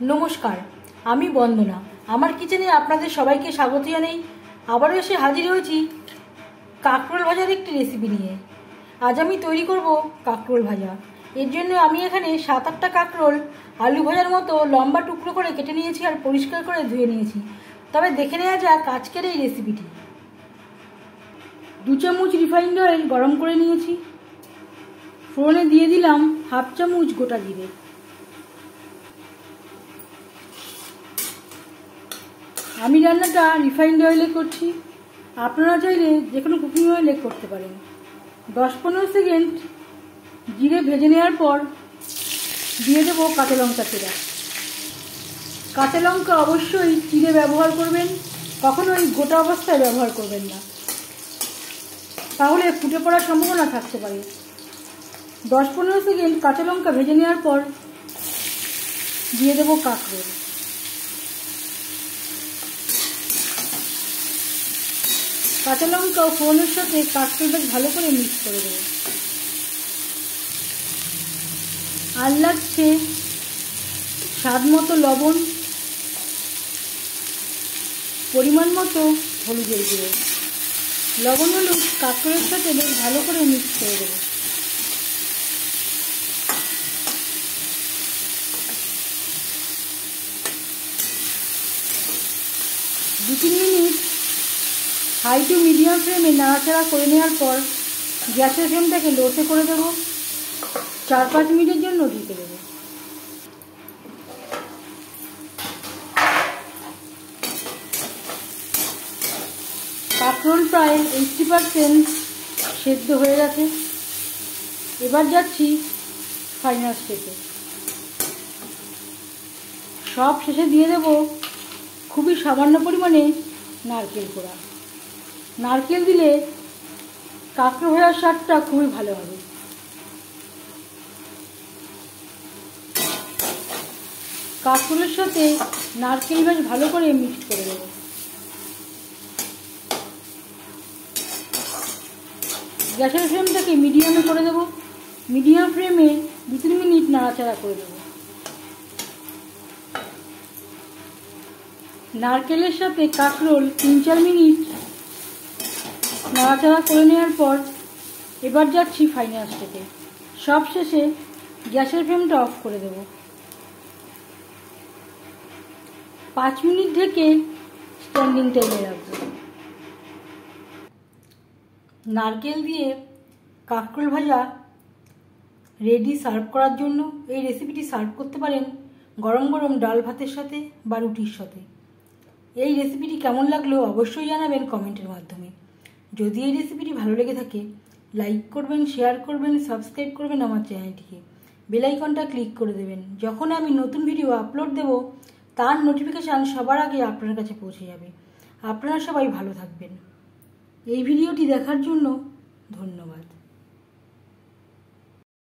নমস্কার, আমি বন্দনা। আমার কিচেনে আপনাদের সবাইকে স্বাগত জানাই। আবারও এসে হাজির হয়েছি কাঁকরোল ভাজার একটি রেসিপি নিয়ে। আজ আমি তৈরি করব কাঁকরোল ভাজা। এর জন্য আমি এখানে 7-8টা কাঁকরোল আলু ভাজার মতো লম্বা টুকরো করে কেটে নিয়েছি আর পরিষ্কার করে ধুয়ে নিয়েছি। তবে দেখে নেওয়া যাক আজকের এই রেসিপিটি। 2 চামচ রিফাইন্ড অয়েল গরম করে নিয়েছি। ফোড়নে দিয়ে দিলাম 1/2 চামচ গোটা জিরে। আমি রান্নাটা রিফাইন্ড অয়েলে করছি, আপনারা চাইলে যে কোনো কুকিং অয়েলে করতে পারেন। 10-15 সেকেন্ড জিরে ভেজে নেওয়ার পর দিয়ে দেবো কাঁচা লঙ্কা চিরা। কাঁচা লঙ্কা অবশ্যই চিড়ে ব্যবহার করবেন, কখনোই গোটা অবস্থায় ব্যবহার করবেন না, তাহলে ফুটে পড়ার সম্ভাবনা থাকতে পারে। 10-15 সেকেন্ড কাঁচা লঙ্কা ভেজে নেওয়ার পর দিয়ে দেবো কাঁকরোল। কাঁচা লঙ্কা ও ফোড়নের সাথে কাঁকরোল বেশ ভালো করে মিক্স করে দেবো। আর লাগছে স্বাদ মতো লবণ, পরিমাণ মতো হলুদের গুঁড়ো। লবণ হলুদ কাঁকরোলের সাথে বেশ ভালো করে মিক্স করে দেবো। দু 3 মিনিট হাই টু মিডিয়াম ফ্লেমে নাড়াচাড়া করে নেওয়ার পর গ্যাসের ফ্লেমটাকে লোতে করে দেবো। 4-5 মিনিটের জন্য ঢেকে দেবো। কাঁকরোল প্রায় 80% সেদ্ধ হয়ে গেছে। এবার যাচ্ছি ফাইনাল স্টেপে। সব শেষে দিয়ে দেব খুবই সামান্য পরিমাণে নারকেল কোড়া। নারকেল দিলে কাঁকরোল ভাজার স্বাদটা খুবই ভালো হবে। কাঁকরোলের সাথে নারকেল বেশ ভালো করে মিক্স করে দেবো। গ্যাসের ফ্লেমটাকে মিডিয়ামে করে দেবো। মিডিয়াম ফ্লেমে 2-3 মিনিট নাড়াচাড়া করে দেবো। নারকেলের সাথে কাঁকরোল 3-4 মিনিট নাড়াচাড়া করে নেওয়ার পর এবার যাচ্ছি ফাইনাল স্টেপে। সব শেষে গ্যাসের ফ্লেমটা অফ করে দেব। 5 মিনিট ঢেকে স্ট্যান্ডিং টাইমে রাখবো। নারকেল দিয়ে কাঁকরোল ভাজা রেডি সার্ভ করার জন্য। এই রেসিপিটি সার্ভ করতে পারেন গরম গরম ডাল ভাতের সাথে বা রুটির সাথে। এই রেসিপিটি কেমন লাগলো অবশ্যই জানাবেন কমেন্টের মাধ্যমে। যদি এই রেসিপিটি ভালো লেগে থাকে লাইক করবেন, শেয়ার করবেন, সাবস্ক্রাইব করবেন আমার চ্যানেলটিকে। বেল আইকনটা ক্লিক করে দেবেন। যখন আমি নতুন ভিডিও আপলোড দেব তার নোটিফিকেশান সবার আগে আপনার কাছে পৌঁছে যাবে। আপনারা সবাই ভালো থাকবেন। এই ভিডিওটি দেখার জন্য ধন্যবাদ।